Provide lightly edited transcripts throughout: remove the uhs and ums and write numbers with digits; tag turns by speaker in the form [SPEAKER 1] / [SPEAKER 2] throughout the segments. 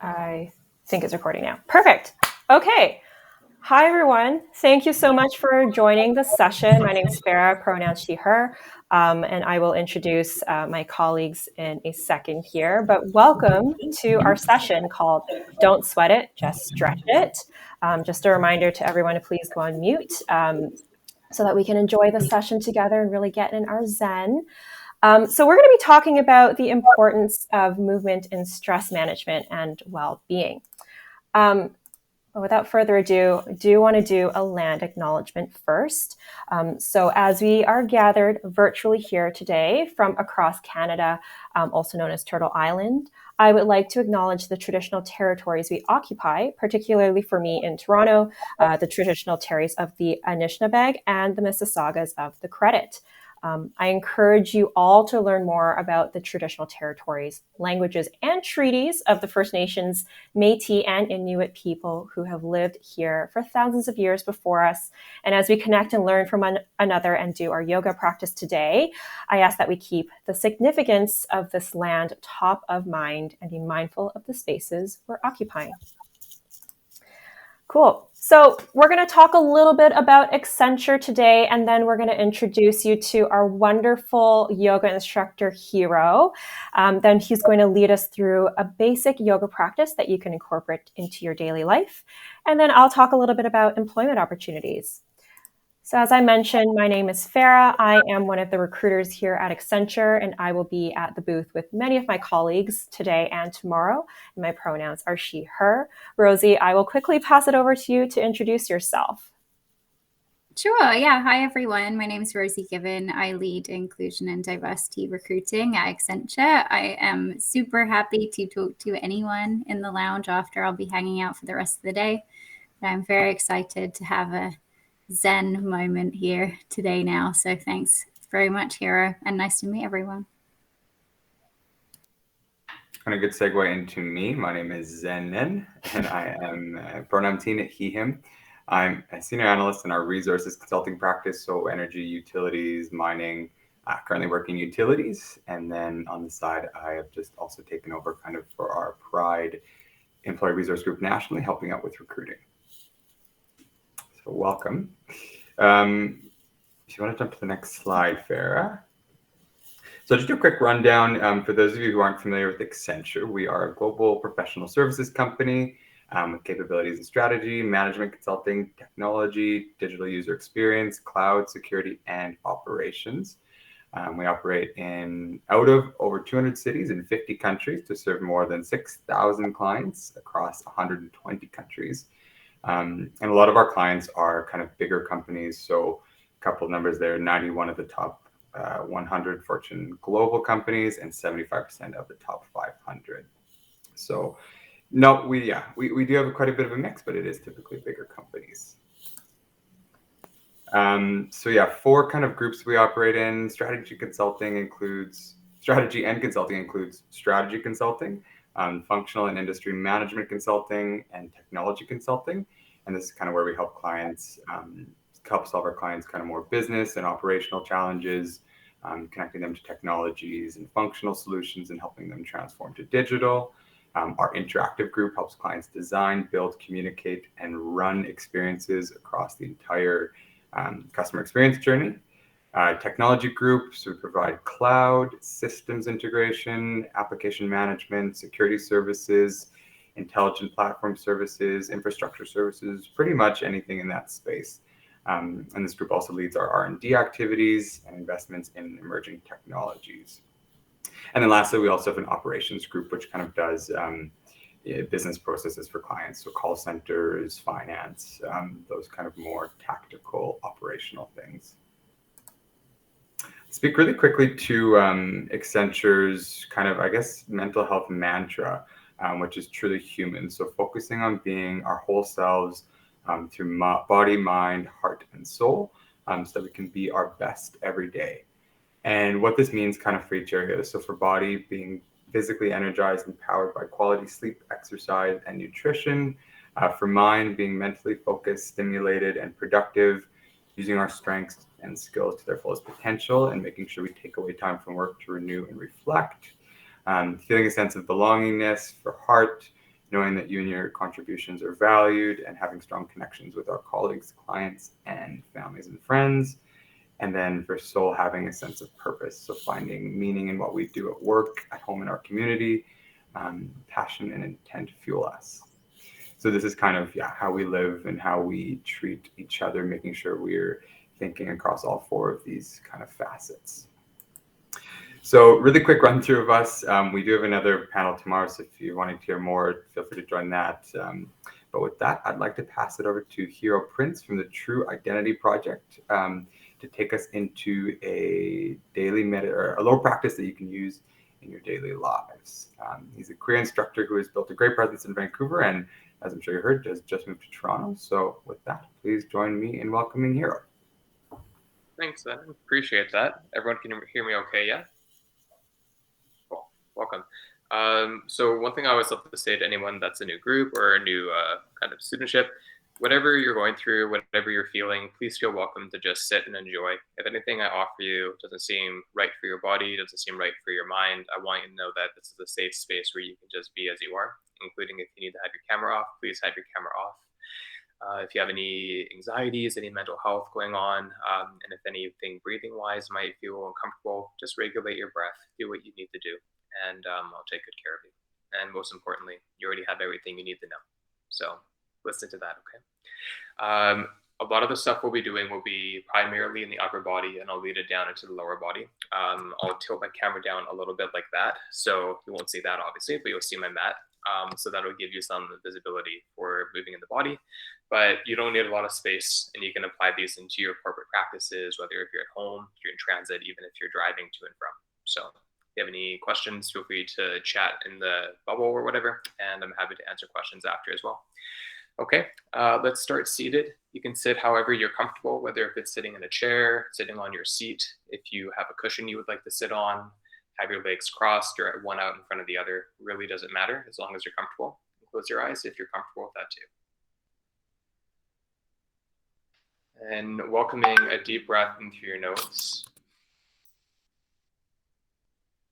[SPEAKER 1] I think it's recording now. Perfect. Okay. Hi, everyone. Thank you so much for joining the session. My name is Farah, pronouns she, her, and I will introduce my colleagues in a second here. But welcome to our session called Don't Sweat It, Just Stretch It. Just a reminder to everyone to please go on mute so that we can enjoy the session together and really get in our zen. So we're going to be talking about the importance of movement in stress management and well-being. But without further ado, I do want to do a land acknowledgement first. So as we are gathered virtually here today from across Canada, also known as Turtle Island, I would like to acknowledge the traditional territories we occupy, particularly for me in Toronto, the traditional territories of the Anishinaabe and the Mississaugas of the Credit. I encourage you all to learn more about the traditional territories, languages, and treaties of the First Nations, Métis, and Inuit people who have lived here for thousands of years before us. And as we connect and learn from one another and do our yoga practice today, I ask that we keep the significance of this land top of mind and be mindful of the spaces we're occupying. Cool. So we're going to talk a little bit about Accenture today, and then we're going to introduce you to our wonderful yoga instructor, Hiro. Then he's going to lead us through a basic yoga practice that you can incorporate into your daily life. And then I'll talk a little bit about employment opportunities. So as I mentioned, my name is Farah. I am one of the recruiters here at Accenture, and I will be at the booth with many of my colleagues today and tomorrow. And my pronouns are she, her. Rosie, I will quickly pass it over to you to introduce yourself.
[SPEAKER 2] Sure. Yeah. Hi, everyone. My name is Rosie Given. I lead inclusion and diversity recruiting at Accenture. I am super happy to talk to anyone in the lounge after. I'll be hanging out for the rest of the day. But I'm very excited to have a Zen moment here today now. So thanks very much, Hiro, and nice to meet everyone.
[SPEAKER 3] And a good segue into me. My name is Zennen, and I am pronoun teen, he, him. I'm a senior analyst in our resources consulting practice, so energy, utilities, mining, currently working utilities. And then on the side, I have just also taken over kind of for our Pride Employee Resource Group nationally, helping out with recruiting. So welcome. If you want to jump to the next slide, Farah. So just a quick rundown for those of you who aren't familiar with Accenture. We are a global professional services company with capabilities in strategy, management consulting, technology, digital user experience, cloud security, and operations. We operate out of over 200 cities in 50 countries to serve more than 6,000 clients across 120 countries. And a lot of our clients are kind of bigger companies. So a couple of numbers there, 91 of the top 100 Fortune global companies and 75% of the top 500. So no, we do have quite a bit of a mix, but it is typically bigger companies. So yeah, 4 kind of groups we operate in. Strategy and consulting includes strategy consulting, functional and industry management consulting, and technology consulting. And this is kind of where we help solve our clients kind of more business and operational challenges, connecting them to technologies and functional solutions and helping them transform to digital. Our interactive group helps clients design, build, communicate, and run experiences across the entire customer experience journey. Technology group, so we provide cloud, systems integration, application management, security services, intelligent platform services, infrastructure services, pretty much anything in that space. And this group also leads our R&D activities and investments in emerging technologies. And then lastly, we also have an operations group, which kind of does business processes for clients. So call centers, finance, those kind of more tactical operational things. Speak really quickly to Accenture's kind of, I guess, mental health mantra, which is truly human. So focusing on being our whole selves, through body, mind, heart, and soul, so that we can be our best every day. And what this means kind of for each area. So for body, being physically energized and powered by quality sleep, exercise, and nutrition. For mind, being mentally focused, stimulated, and productive, using our strengths and skills to their fullest potential, and making sure we take away time from work to renew and reflect. Feeling a sense of belongingness for heart, knowing that you and your contributions are valued, and having strong connections with our colleagues, clients, and families and friends. And then for soul, having a sense of purpose. So finding meaning in what we do at work, at home, in our community, passion and intent fuel us. So this is kind of how we live and how we treat each other, making sure we're thinking across all four of these kind of facets. So really quick run through of us. We do have another panel tomorrow, so if you want to hear more, feel free to join that. But with that, I'd like to pass it over to Hiro Prince from the True Identity Project to take us into a daily or a little practice that you can use in your daily lives. He's a career instructor who has built a great presence in Vancouver, and as I'm sure you heard, has just moved to Toronto. So with that, please join me in welcoming Hiro.
[SPEAKER 4] Thanks, I appreciate that. Everyone can hear me okay, yeah? Cool, welcome. So one thing I always love to say to anyone that's a new group or a new kind of studentship, whatever you're going through, whatever you're feeling, please feel welcome to just sit and enjoy. If anything I offer you doesn't seem right for your body, doesn't seem right for your mind, I want you to know that this is a safe space where you can just be as you are, including if you need to have your camera off, please have your camera off. If you have any anxieties, any mental health going on, and if anything breathing-wise might feel uncomfortable, just regulate your breath, do what you need to do, and I'll take good care of you. And most importantly, you already have everything you need to know. So listen to that, okay? A lot of the stuff we'll be doing will be primarily in the upper body, and I'll lead it down into the lower body. I'll tilt my camera down a little bit like that, so you won't see that obviously, but you'll see my mat. So that'll give you some visibility for moving in the body, but you don't need a lot of space, and you can apply these into your corporate practices, whether if you're at home, if you're in transit, even if you're driving to and from. So if you have any questions, feel free to chat in the bubble or whatever, and I'm happy to answer questions after as well. Okay, let's start seated. You can sit however you're comfortable, whether if it's sitting in a chair, sitting on your seat. If you have a cushion you would like to sit on, have your legs crossed or one out in front of the other, really doesn't matter as long as you're comfortable. Close your eyes if you're comfortable with that too. And welcoming a deep breath in through your nose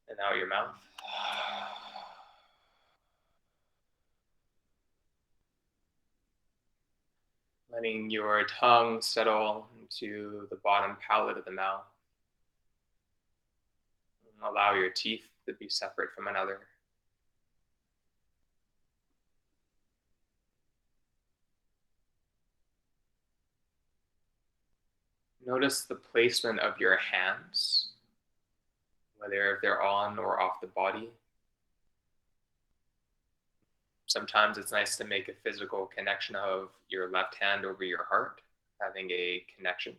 [SPEAKER 4] and out your mouth. Letting your tongue settle into the bottom palate of the mouth. Allow your teeth to be separate from another. Notice the placement of your hands, whether they're on or off the body. Sometimes it's nice to make a physical connection of your left hand over your heart, having a connection.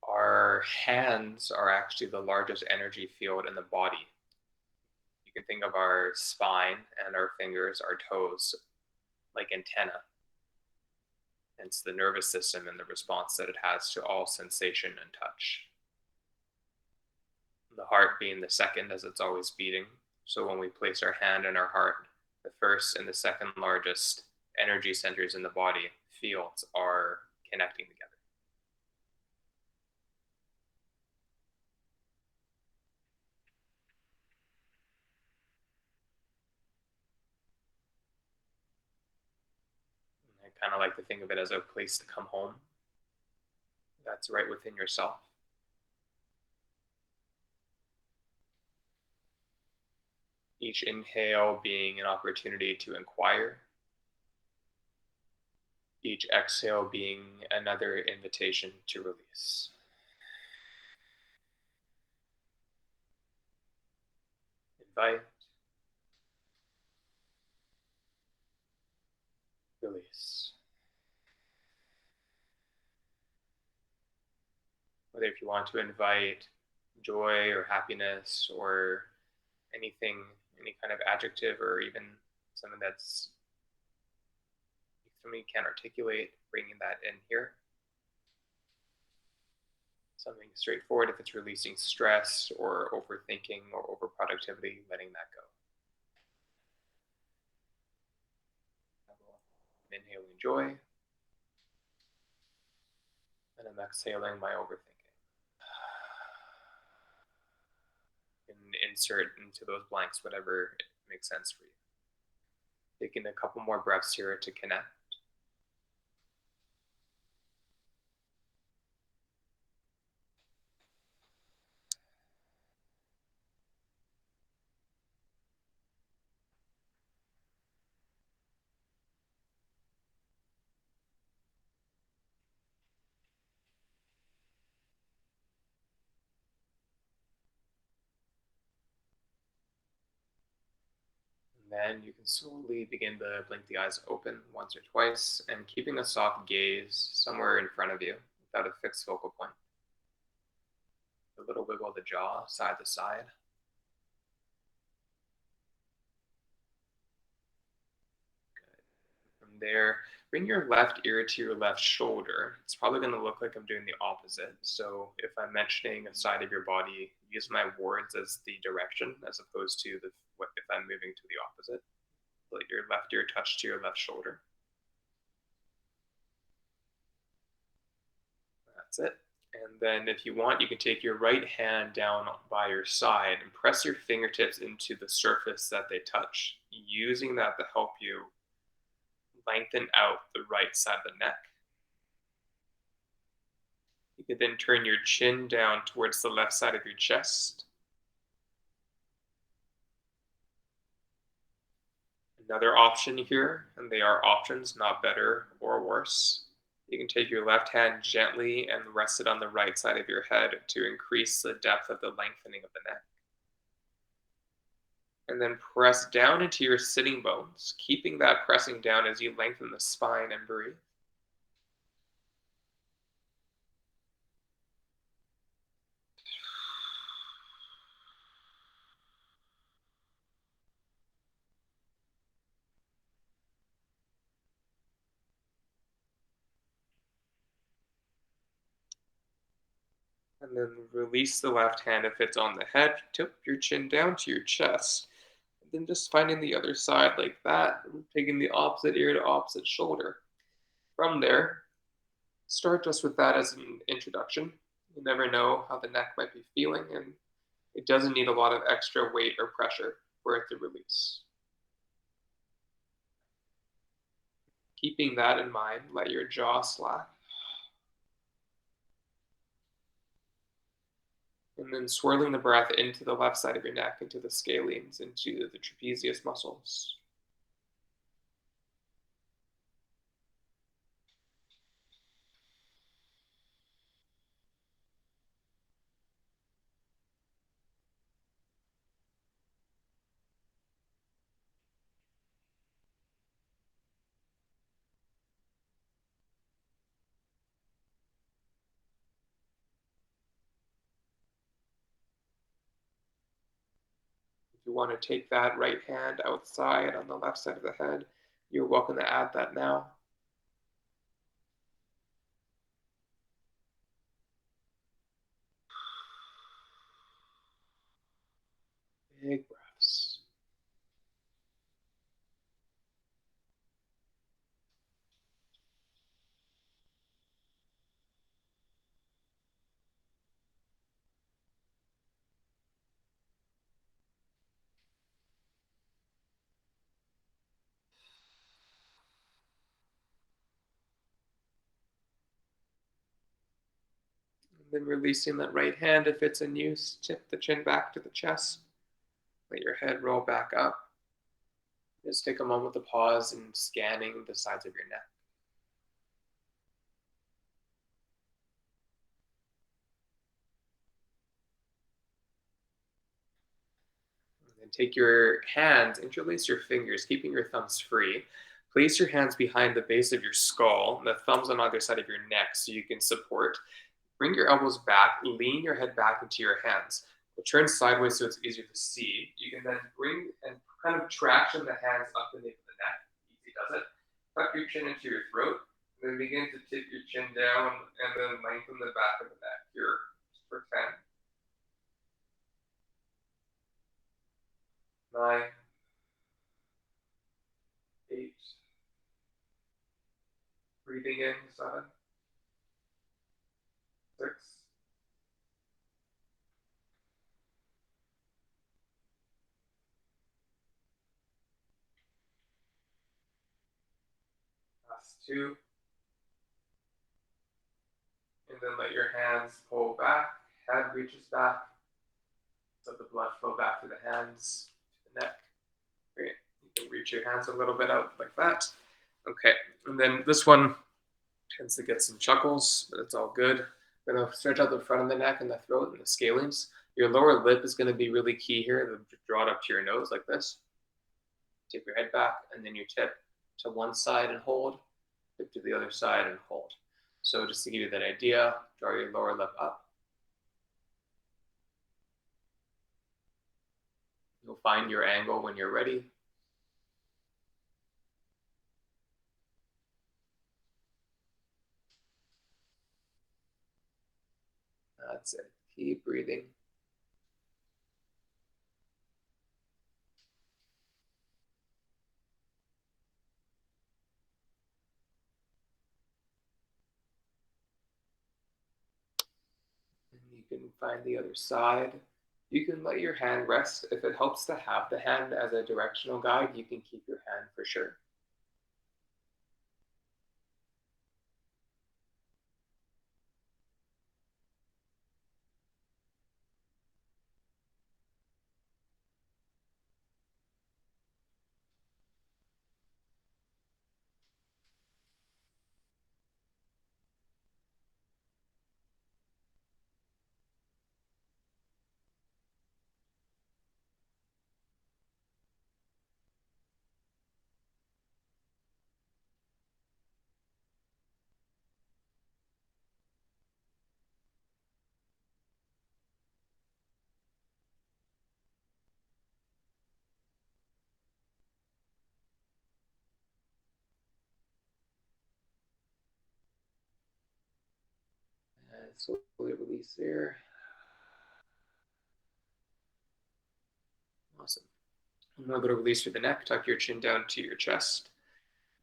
[SPEAKER 4] Our hands are actually the largest energy field in the body. You can think of our spine and our fingers, our toes, like antenna. Hence the nervous system and the response that it has to all sensation and touch. The heart being the second, as it's always beating. So when we place our hand in our heart, the first and the second largest energy centers in the body, fields, are connecting together. I kind of like to think of it as a place to come home. That's right within yourself. Each inhale being an opportunity to inquire. Each exhale being another invitation to release. Invite. Release. Whether if you want to invite joy or happiness or anything, any kind of adjective or even something that's something you can't articulate, bringing that in here. Something straightforward if it's releasing stress or overthinking or overproductivity, letting that go. I'm inhaling joy, and I'm exhaling my overthinking. And insert into those blanks whatever makes sense for you. Taking a couple more breaths here to connect. Then you can slowly begin to blink the eyes open once or twice and keeping a soft gaze somewhere in front of you without a fixed focal point. A little wiggle of the jaw side to side. Good. From there, bring your left ear to your left shoulder. It's probably going to look like I'm doing the opposite. So if I'm mentioning a side of your body, use my words as the direction as opposed to if I'm moving to the opposite. Let your left ear touch to your left shoulder. That's it. And then if you want, you can take your right hand down by your side and press your fingertips into the surface that they touch, using that to help you lengthen out the right side of the neck. You can then turn your chin down towards the left side of your chest. Another option here, and they are options, not better or worse. You can take your left hand gently and rest it on the right side of your head to increase the depth of the lengthening of the neck. And then press down into your sitting bones, keeping that pressing down as you lengthen the spine and breathe. And then release the left hand if it's on the head. Tip your chin down to your chest. And then just finding the other side like that, taking the opposite ear to opposite shoulder. From there, start just with that as an introduction. You never know how the neck might be feeling, and it doesn't need a lot of extra weight or pressure for it to release. Keeping that in mind, let your jaw slack. And then swirling the breath into the left side of your neck, into the scalenes, into the trapezius muscles. If you want to take that right hand outside on the left side of the head, you're welcome to add that now. Big breaths. And then releasing that right hand if it's in use, tip the chin back to the chest. Let your head roll back up. Just take a moment to pause and scanning the sides of your neck. And take your hands, interlace your fingers, keeping your thumbs free. Place your hands behind the base of your skull, and the thumbs on either side of your neck so you can support. Bring your elbows back, lean your head back into your hands. Turn sideways so it's easier to see. You can then bring and kind of traction the hands up beneath the neck. Easy does it. Tuck your chin into your throat, and then begin to tip your chin down and then lengthen the back of the neck here for 10, 9, 8, breathing in, 7, 6, 2. And then let your hands pull back, head reaches back. Let the blood flow back to the hands, to the neck. Great. You can reach your hands a little bit out like that. Okay, and then this one tends to get some chuckles, but it's all good. We're going to stretch out the front of the neck and the throat and the scalenes. Your lower lip is going to be really key here. Draw it up to your nose like this. Tip your head back, and then you tip to one side and hold. Tip to the other side and hold. So just to give you that idea, draw your lower lip up. You'll find your angle when you're ready. That's it. Keep breathing. And you can find the other side. You can let your hand rest. If it helps to have the hand as a directional guide, you can keep your hand for sure. And slowly release there. Awesome. A little bit of release through the neck. Tuck your chin down to your chest.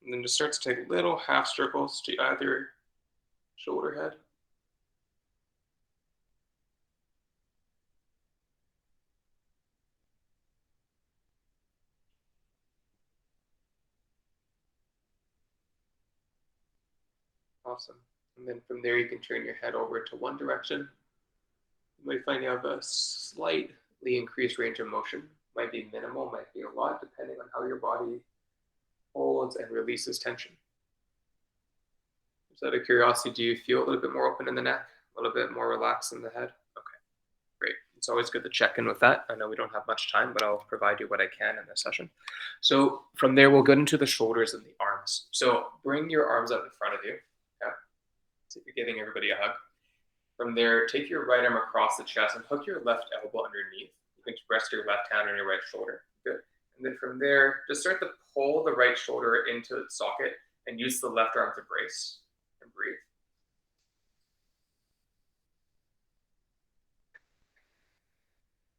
[SPEAKER 4] And then just start to take little half circles to either shoulder head. Awesome. And then from there, you can turn your head over to one direction. You might find you have a slightly increased range of motion. Might be minimal, might be a lot, depending on how your body holds and releases tension. Just out of curiosity, do you feel a little bit more open in the neck? A little bit more relaxed in the head? Okay, great. It's always good to check in with that. I know we don't have much time, but I'll provide you what I can in this session. So from there, we'll get into the shoulders and the arms. So bring your arms up in front of you. Okay. So you're giving everybody a hug. From there, take your right arm across the chest and hook your left elbow underneath. You can rest your left hand on your right shoulder. Good. And then from there, just start to pull the right shoulder into its socket and use the left arm to brace and breathe.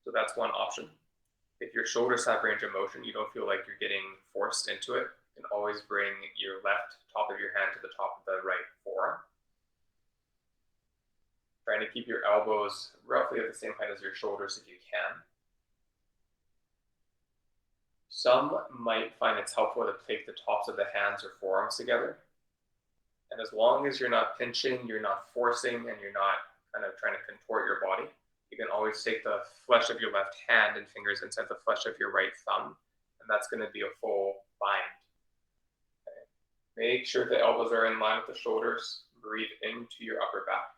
[SPEAKER 4] So that's one option. If your shoulders have range of motion, you don't feel like you're getting forced into it, you can always bring your left top of your hand to the top of the right forearm. Trying to keep your elbows roughly at the same height as your shoulders if you can. Some might find it's helpful to take the tops of the hands or forearms together. And as long as you're not pinching, you're not forcing, and you're not kind of trying to contort your body, you can always take the flesh of your left hand and fingers inside the flesh of your right thumb, and that's going to be a full bind. Okay. Make sure the elbows are in line with the shoulders. Breathe into your upper back.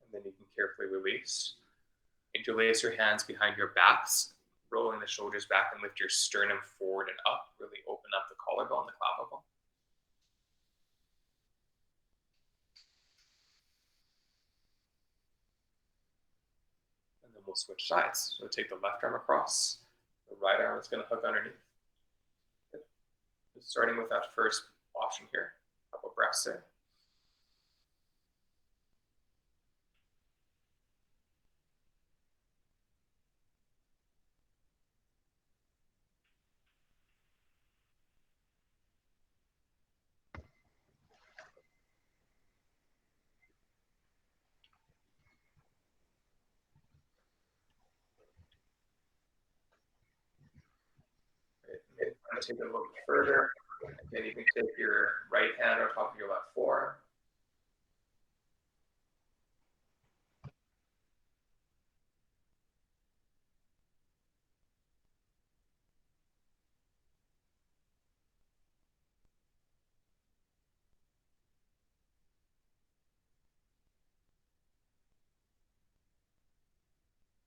[SPEAKER 4] And then you can carefully release. Interlace your hands behind your backs, rolling the shoulders back and lift your sternum forward and up. Really open up the collarbone, the clavicle. And then we'll switch sides. So take the left arm across. The right arm is going to hook underneath. Good. Just starting with that first option here. A couple breaths there. to take it a little bit further, again, you can take your right hand on top of your left forearm.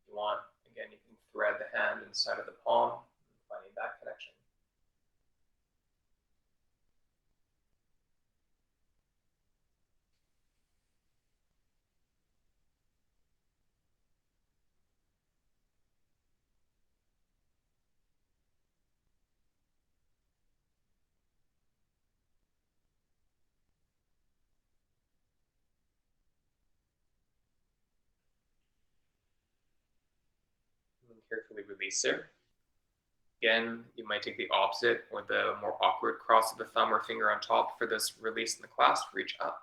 [SPEAKER 4] If you want, again, you can thread the hand inside of the palm, finding that connection. And carefully release there. Again, you might take the opposite or the more awkward cross of the thumb or finger on top for this release in the clasp, reach up.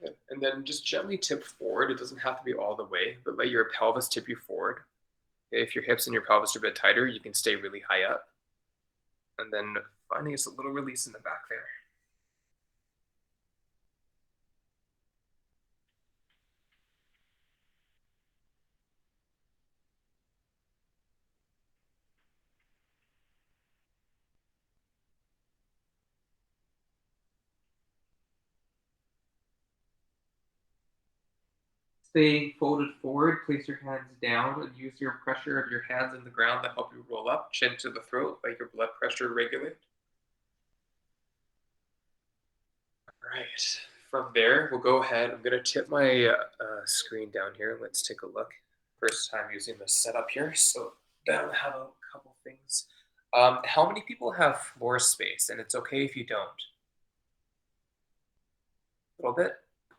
[SPEAKER 4] Good. And then just gently tip forward. It doesn't have to be all the way, but let your pelvis tip you forward. Okay, if your hips and your pelvis are a bit tighter, you can stay really high up. And then finding just a little release in the back there. Stay folded forward, place your hands down, and use your pressure of your hands in the ground to help you roll up, chin to the throat, let your blood pressure regulate. All right, from there, we'll go ahead. I'm going to tip my screen down here. Let's take a look. First time using this setup here, so that'll have a couple things. How many people have floor space? And it's okay if you don't. A little bit?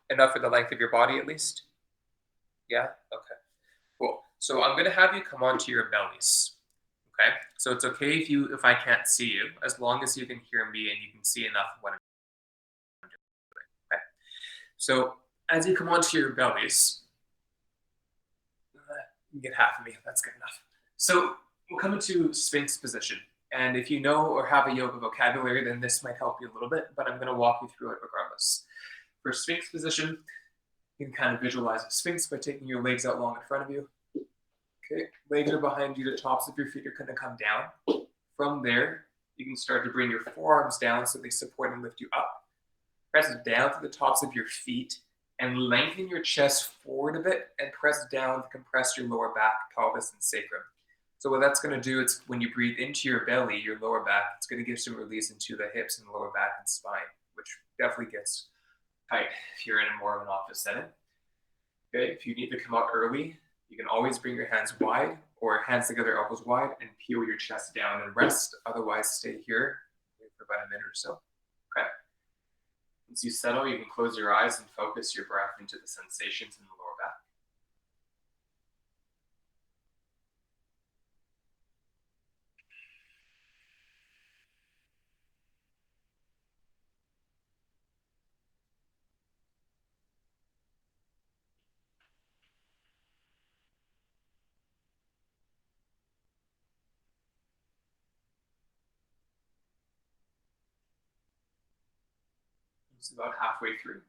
[SPEAKER 4] Enough for the length of your body at least? Yeah? Okay. Cool. So I'm going to have you come onto your bellies. Okay? So it's okay if I can't see you, as long as you can hear me and you can see enough of what I'm doing. Okay? So as you come onto your bellies, you get half of me. That's good enough. So we'll come into Sphinx position. And if you know or have a yoga vocabulary, then this might help you a little bit, but I'm going to walk you through it regardless. For Sphinx position, you can kind of visualize a Sphinx by taking your legs out long in front of you. Okay, legs are behind you, the tops of your feet are going to come down. From there, you can start to bring your forearms down so they support and lift you up. Press down to the tops of your feet and lengthen your chest forward a bit and press down to compress your lower back, pelvis, and sacrum. So what that's going to do, it's when you breathe into your belly, your lower back, it's going to give some release into the hips and the lower back and spine, which definitely gets tight if you're in a more of an office setting. Okay, if you need to come out early, you can always bring your hands wide or hands together, elbows wide, and peel your chest down and rest. Otherwise, stay here for about a minute or so. Okay. Once you settle, you can close your eyes and focus your breath into the sensations in the lower back. It's about halfway through.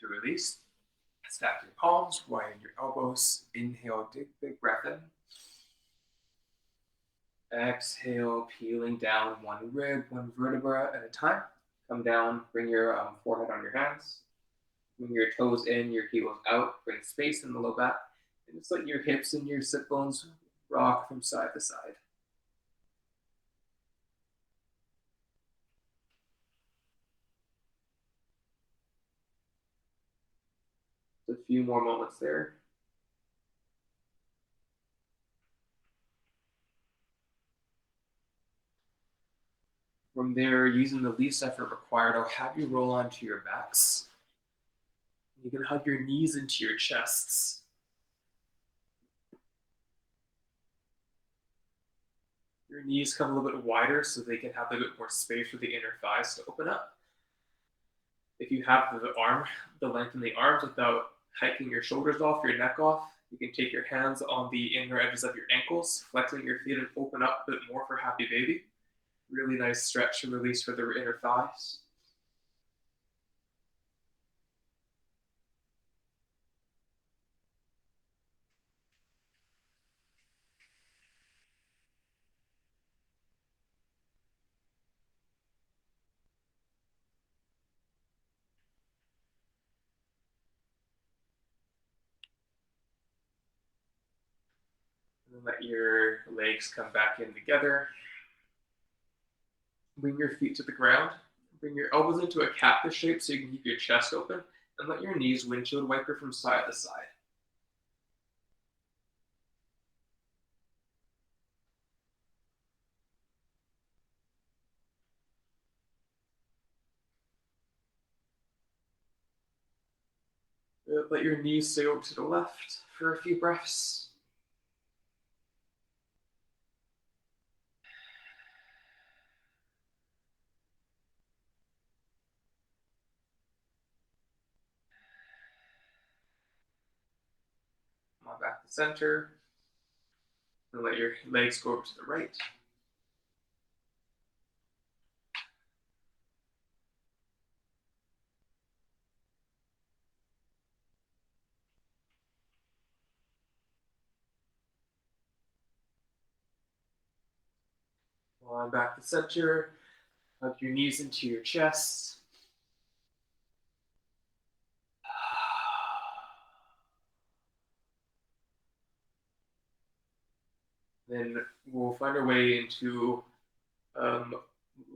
[SPEAKER 4] To release, stack your palms, widen your elbows. Inhale, take a big breath in. Exhale, peeling down one rib, one vertebra at a time. Come down, bring your forehead on your hands. Bring your toes in, your heels out. Bring space in the low back. And just let your hips and your sit bones rock from side to side. Just a few more moments there. From there, using the least effort required, I'll have you roll onto your backs. You can hug your knees into your chests. Your knees come a little bit wider so they can have a bit more space for the inner thighs to open up. If you have the length in the arms without hiking your shoulders off, your neck off, you can take your hands on the inner edges of your ankles, flexing your feet and open up a bit more for happy baby. Really nice stretch and release for the inner thighs. And let your legs come back in together. Bring your feet to the ground. Bring your elbows into a cactus shape so you can keep your chest open. And let your knees windshield wiper from side to side. Let your knees stay over to the left for a few breaths. Come on back to center. And let your legs go over to the right. Come on back to center. Hug your knees into your chest. Then we'll find our way into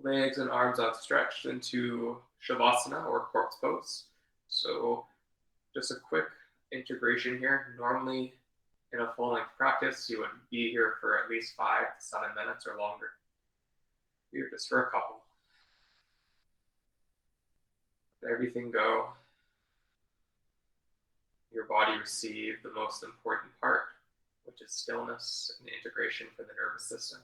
[SPEAKER 4] legs and arms outstretched into Shavasana or corpse pose. So just a quick integration here. Normally in a full length practice, you would be here for at least 5 to 7 minutes or longer. Here just for a couple. Let everything go. Your body receive the most important part, which is stillness and integration for the nervous system.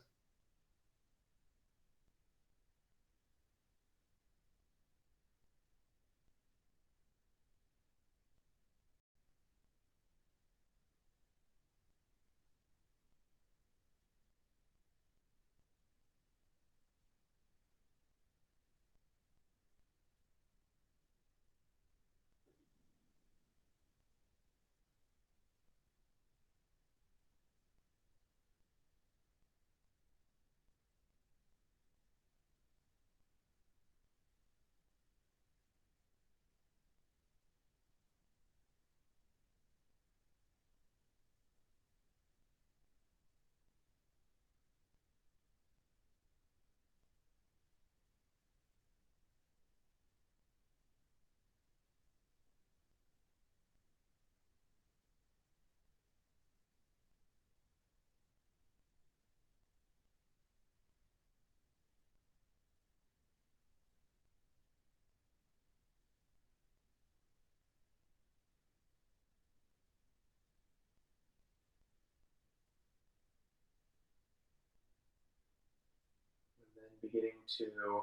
[SPEAKER 4] And then beginning to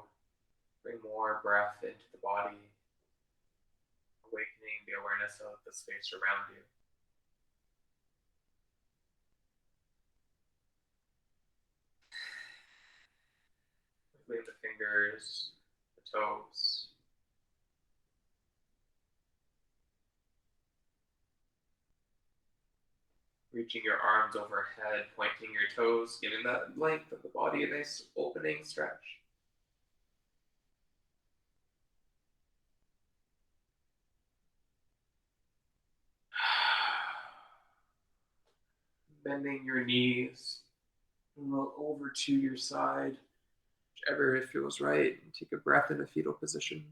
[SPEAKER 4] bring more breath into the body, awakening the awareness of the space around you. Wiggling the fingers, the toes. Reaching your arms overhead, pointing your toes, giving that length of the body a nice opening stretch. Bending your knees, and look over to your side, whichever it feels right, and take a breath in a fetal position.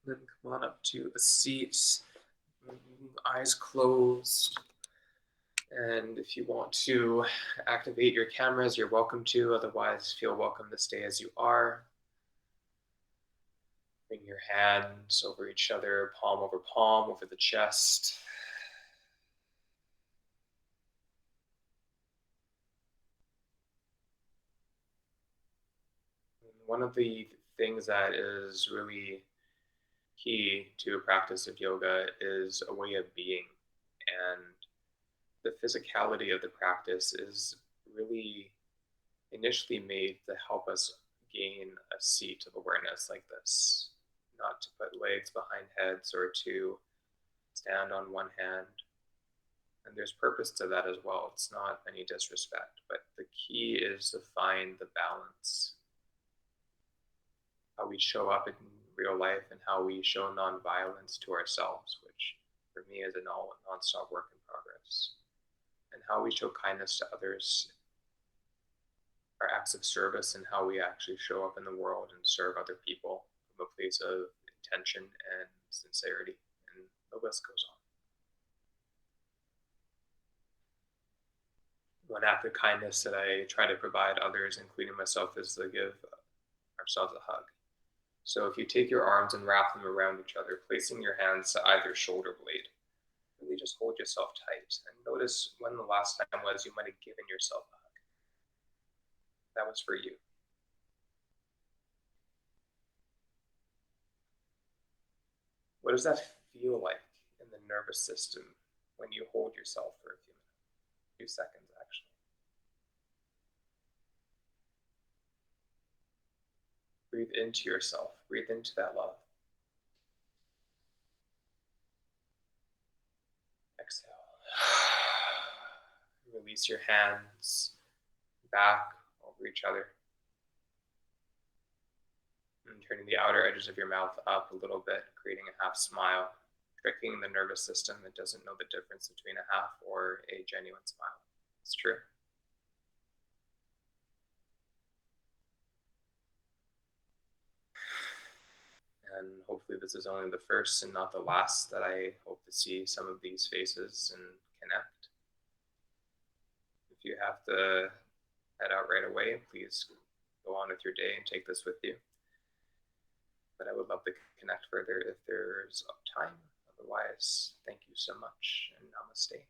[SPEAKER 4] Then come on up to a seat, Eyes closed. And if you want to activate your cameras, you're welcome to. Otherwise, feel welcome to stay as you are. Bring your hands over each other, palm over the chest. One of the things that is really key to a practice of yoga is a way of being. And the physicality of the practice is really initially made to help us gain a seat of awareness like this. Not to put legs behind heads or to stand on one hand. And there's purpose to that as well. It's not any disrespect, but the key is to find the balance. How we show up in real life and how we show nonviolence to ourselves, which for me is a non-stop work in progress. And how we show kindness to others, our acts of service, and how we actually show up in the world and serve other people from a place of intention and sincerity. And the list goes on. One act of kindness that I try to provide others, including myself, is to give ourselves a hug. So if you take your arms and wrap them around each other, placing your hands to either shoulder blade, really just hold yourself tight and notice when the last time was you might have given yourself a hug. That was for you. What does that feel like in the nervous system when you hold yourself for a few seconds actually? Breathe into yourself, breathe into that love. Exhale. Release your hands back over each other. And turning the outer edges of your mouth up a little bit, creating a half smile, tricking the nervous system that doesn't know the difference between a half or a genuine smile. It's true. And hopefully this is only the first and not the last that I hope to see some of these faces and connect. If you have to head out right away, please go on with your day and take this with you. But I would love to connect further if there's time. Otherwise, thank you so much and namaste.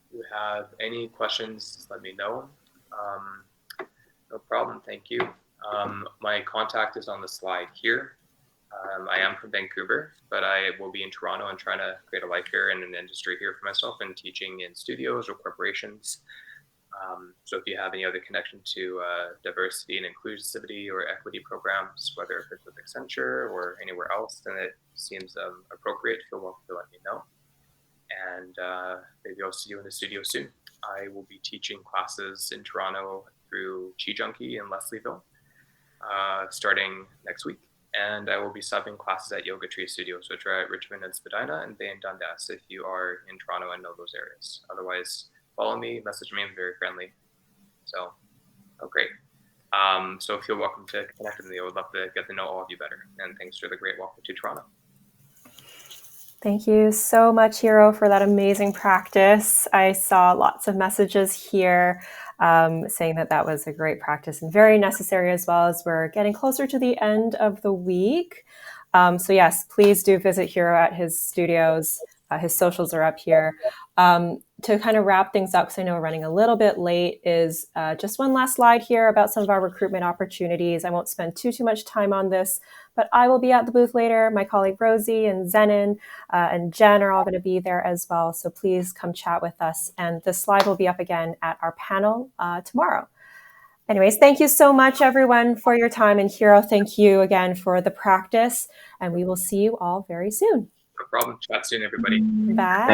[SPEAKER 4] If you have any questions, let me know. No problem, thank you. My contact is on the slide here. I am from Vancouver, but I will be in Toronto and trying to create a life here and an industry here for myself and teaching in studios or corporations. So if you have any other connection to diversity and inclusivity or equity programs, whether it's with Accenture or anywhere else, then it seems appropriate, feel welcome to let me know. And maybe I'll see you in the studio soon. I will be teaching classes in Toronto through Chi Junkie in Leslieville starting next week. And I will be subbing classes at Yoga Tree Studios, which are at Richmond and Spadina and Bay and Dundas if you are in Toronto and know those areas. Otherwise, follow me, message me, I'm very friendly. So, great. So feel welcome to connect with me. I would love to get to know all of you better. And thanks for the great welcome to Toronto.
[SPEAKER 1] Thank you so much, Hiro, for that amazing practice. I saw lots of messages here saying that that was a great practice and very necessary, as well as we're getting closer to the end of the week. So yes, please do visit Hiro at his studios. His socials are up here. To kind of wrap things up, because I know we're running a little bit late, is just one last slide here about some of our recruitment opportunities. I won't spend too much time on this, but I will be at the booth later. My colleague Rosie and Zenon and Jen are all going to be there as well. So please come chat with us. And the slide will be up again at our panel tomorrow. Anyways, thank you so much, everyone, for your time. And Hiro, thank you again for the practice. And we will see you all very soon.
[SPEAKER 4] No problem. Chat soon, everybody.
[SPEAKER 1] Bye.